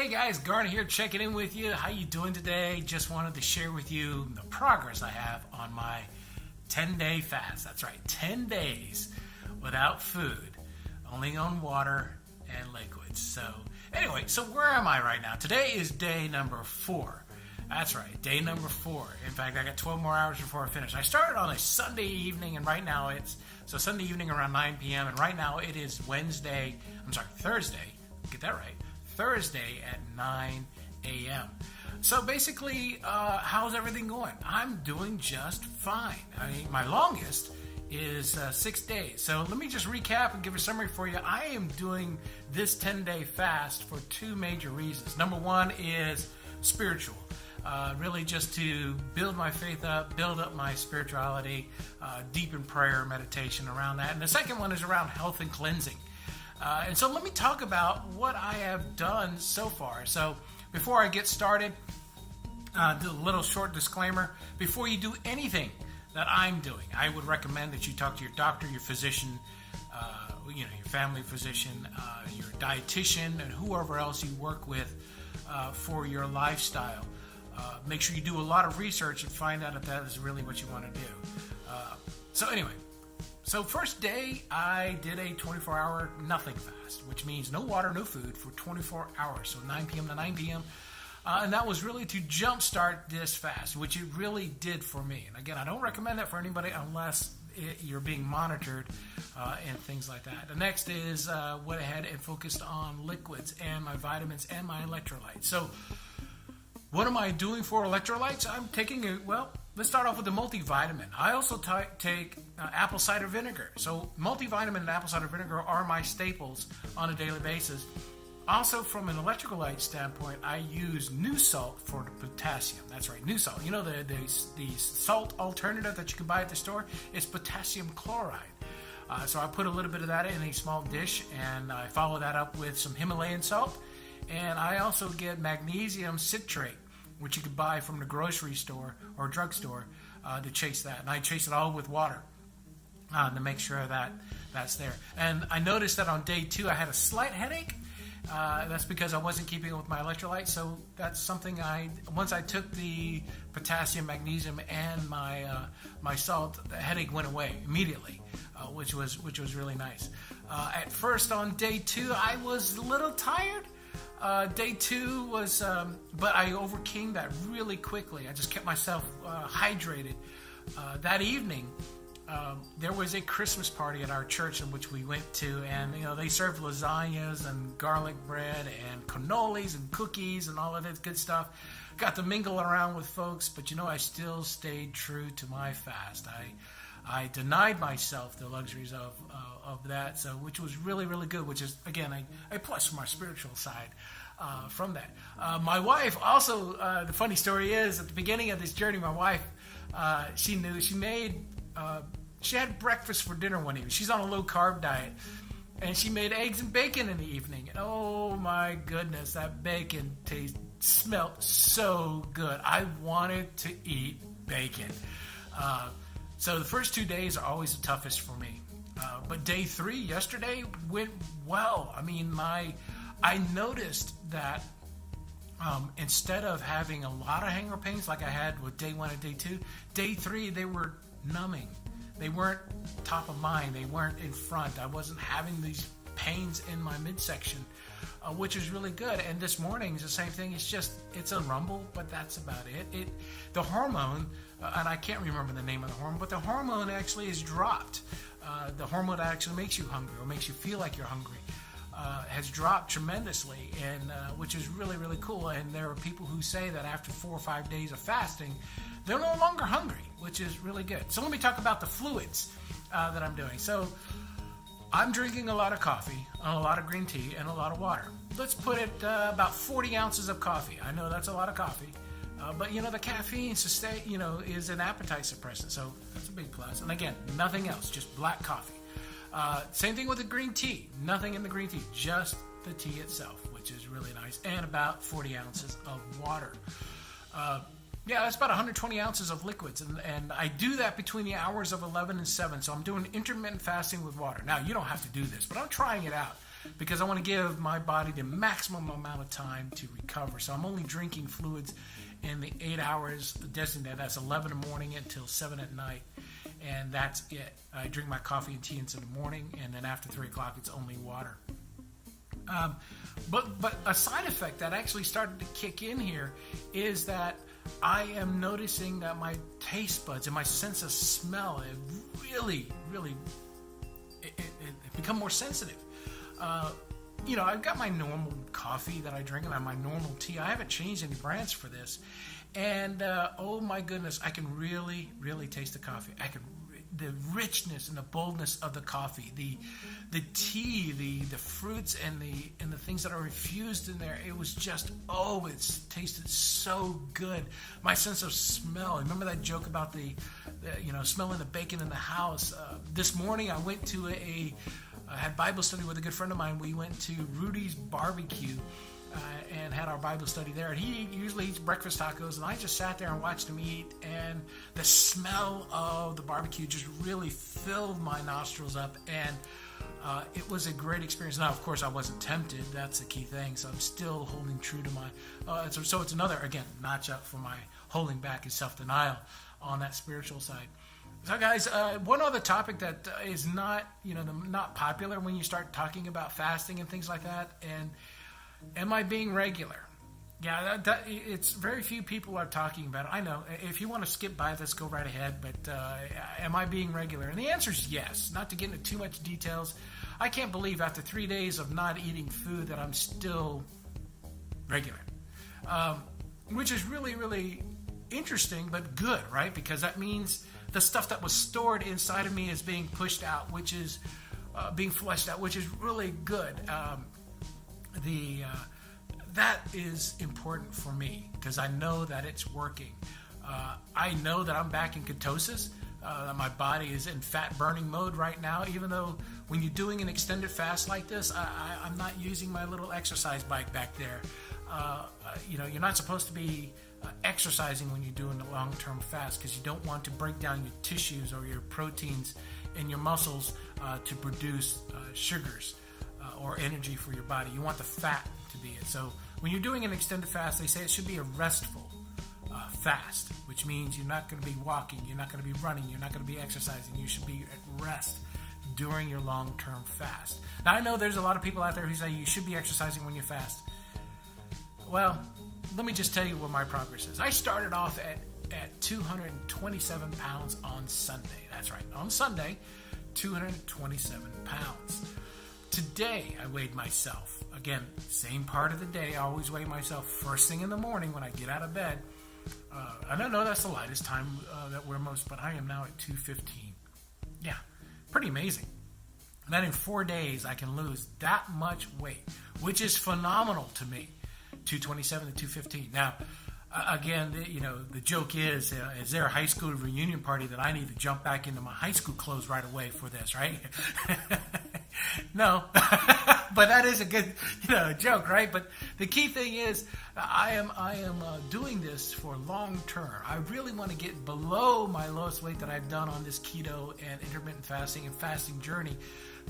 Hey guys, Garner here checking in with you. How you doing today? Just wanted to share with you the progress I have on my 10-day fast. That's right, 10 days without food, only on water and liquids. So anyway, so where am I right now? Today is day number 4. That's right, day number 4. In fact, I got 12 more hours before I finish. I started on a Sunday evening, and right now so Sunday evening around 9 p.m., and right now it is Thursday, get that right, Thursday at 9 a.m. So basically, how's everything going? I'm doing just fine. I mean, my longest is 6 days. So let me just recap and give a summary for you. I am doing this 10-day fast for 2 major reasons. Number 1 is spiritual. Really just to build my faith up, build up my spirituality, deepen prayer, meditation around that. And the second one is around health and cleansing. And so let me talk about what I have done so far. So before I get started, do a little short disclaimer. Before you do anything that I'm doing, I would recommend that you talk to your doctor, your physician, your family physician, your dietitian, and whoever else you work with for your lifestyle. Make sure you do a lot of research and find out if that is really what you want to do. So first day, I did a 24-hour nothing fast, which means no water, no food for 24 hours, so 9 p.m. to 9 p.m. And that was really to jumpstart this fast, which it really did for me. And again, I don't recommend that for anybody unless you're being monitored and things like that. The next is went ahead and focused on liquids and my vitamins and my electrolytes. So what am I doing for electrolytes? I'm taking let's start off with the multivitamin. I also take apple cider vinegar. So multivitamin and apple cider vinegar are my staples on a daily basis. Also, from an electrolyte standpoint, I use New Salt for the potassium. That's right, New Salt. You know the salt alternative that you can buy at the store? It's potassium chloride. So I put a little bit of that in a small dish, and I follow that up with some Himalayan salt. And I also get magnesium citrate, which you could buy from the grocery store or drugstore to chase that. And I chase it all with water to make sure that that's there. And I noticed that on day 2 I had a slight headache. That's because I wasn't keeping up with my electrolytes. So that's something once I took the potassium, magnesium, and my salt, the headache went away immediately, which was really nice. At first on day 2 I was a little tired. Day 2 was, but I overcame that really quickly. I just kept myself hydrated. That evening, there was a Christmas party at our church in which we went to, and they served lasagnas and garlic bread and cannolis and cookies and all of that good stuff. Got to mingle around with folks, but I still stayed true to my fast. I denied myself the luxuries of that, so which was really, really good, which is, again, a plus from our spiritual side from that. My wife also, the funny story is, at the beginning of this journey, my wife, she had breakfast for dinner one evening. She's on a low-carb diet, and she made eggs and bacon in the evening. And oh, my goodness, that bacon smelled so good. I wanted to eat bacon. So the first 2 days are always the toughest for me. But day 3, yesterday, went well. I mean, I noticed that instead of having a lot of hanger pains like I had with day 1 and day 2, day 3, they were numbing. They weren't top of mind. They weren't in front. I wasn't having these pains in my midsection, which is really good. And this morning is the same thing. It's a rumble, but that's about it. The hormone, and I can't remember the name of the hormone, but the hormone actually is dropped. The hormone that actually makes you hungry or makes you feel like you're hungry has dropped tremendously, and which is really, really cool. And there are people who say that after 4 or 5 days of fasting, they're no longer hungry, which is really good. So let me talk about the fluids that I'm doing. So I'm drinking a lot of coffee, a lot of green tea, and a lot of water. Let's put it about 40 ounces of coffee. I know that's a lot of coffee. But the caffeine is an appetite suppressant, so that's a big plus. And again, nothing else, just black coffee. Same thing with the green tea. Nothing in the green tea, just the tea itself, which is really nice. And about 40 ounces of water. That's about 120 ounces of liquids. And I do that between the hours of 11 and 7. So I'm doing intermittent fasting with water. Now, you don't have to do this, but I'm trying it out. because I want to give my body the maximum amount of time to recover. So I'm only drinking fluids in the 8 hours designated. That's 11 in the morning until 7 at night, and that's it. I drink my coffee and tea in the morning, and then after 3 o'clock, it's only water. But a side effect that actually started to kick in here is that I am noticing that my taste buds and my sense of smell have really become more sensitive. I've got my normal coffee that I drink and I have my normal tea. I haven't changed any brands for this. And oh my goodness, I can really taste the coffee. The richness and the boldness of the coffee, the tea, the fruits and the things that are infused in there. It was just, it tasted so good. My sense of smell. Remember that joke about the smelling the bacon in the house? This morning I went to I had Bible study with a good friend of mine. We went to Rudy's Barbecue and had our Bible study there. And he usually eats breakfast tacos, and I just sat there and watched him eat, and the smell of the barbecue just really filled my nostrils up, and it was a great experience. Now, of course, I wasn't tempted. That's the key thing. So I'm still holding true to my... so it's another, again, notch up for my holding back and self-denial on that spiritual side. So, guys, one other topic that is not popular when you start talking about fasting and things like that, and am I being regular? Yeah, it's very few people are talking about it. I know. If you want to skip by it, let's go right ahead. But am I being regular? And the answer is yes. Not to get into too much details, I can't believe after 3 days of not eating food that I'm still regular, which is really interesting, but good, right? Because that means the stuff that was stored inside of me is being pushed out, which is being flushed out, which is really good. That is important for me because I know that it's working. I know that I'm back in ketosis. My body is in fat burning mode right now, even though when you're doing an extended fast like this, I'm not using my little exercise bike back there. You're not supposed to be exercising when you're doing a long-term fast because you don't want to break down your tissues or your proteins in your muscles to produce sugars or energy for your body. You want the fat to be it. So when you're doing an extended fast, they say it should be a restful fast, which means you're not going to be walking, you're not going to be running, you're not going to be exercising. You should be at rest during your long-term fast. Now, I know there's a lot of people out there who say you should be exercising when you fast. Well, let me just tell you what my progress is. I started off at 227 pounds on Sunday. That's right. On Sunday, 227 pounds. Today, I weighed myself. Again, same part of the day. I always weigh myself first thing in the morning when I get out of bed. I don't know that's the lightest time that we're most, but I am now at 215. Yeah, pretty amazing. And then in 4 days, I can lose that much weight, which is phenomenal to me. 227 to 215. Now, again, the joke is there a high school reunion party that I need to jump back into my high school clothes right away for this, right? No, but that is a good, joke, right? But the key thing is, I am doing this for long term. I really want to get below my lowest weight that I've done on this keto and intermittent fasting and fasting journey.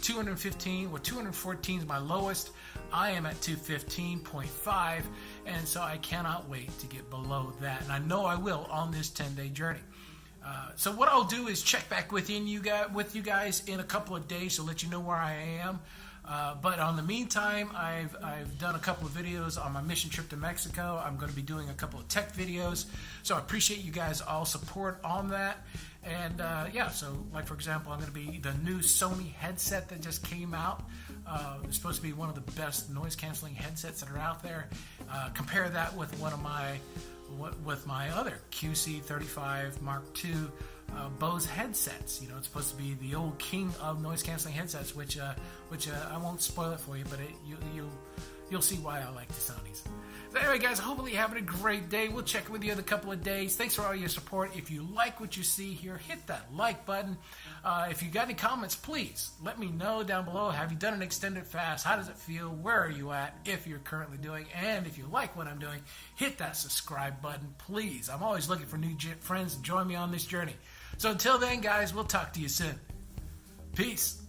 215 or 214 is my lowest. I am at 215.5, and so I cannot wait to get below that. And I know I will on this 10-day journey. So what I'll do is check back with you guys in a couple of days to let you know where I am. But on the meantime, I've done a couple of videos on my mission trip to Mexico. I'm going to be doing a couple of tech videos. So I appreciate you guys all support on that. And so like for example, I'm going to be the new Sony headset that just came out. It's supposed to be one of the best noise canceling headsets that are out there. Compare that with with my other QC35 Mark II Bose headsets. It's supposed to be the old king of noise canceling headsets, which I won't spoil it for you, but you'll see why I like the Sonys. So anyway, guys, hopefully you're having a great day. We'll check with you in a couple of days. Thanks for all your support. If you like what you see here, hit that like button. If you got any comments, please let me know down below. Have you done an extended fast? How does it feel? Where are you at if you're currently doing? And if you like what I'm doing, hit that subscribe button, please. I'm always looking for new friends to join me on this journey. So until then, guys, we'll talk to you soon. Peace.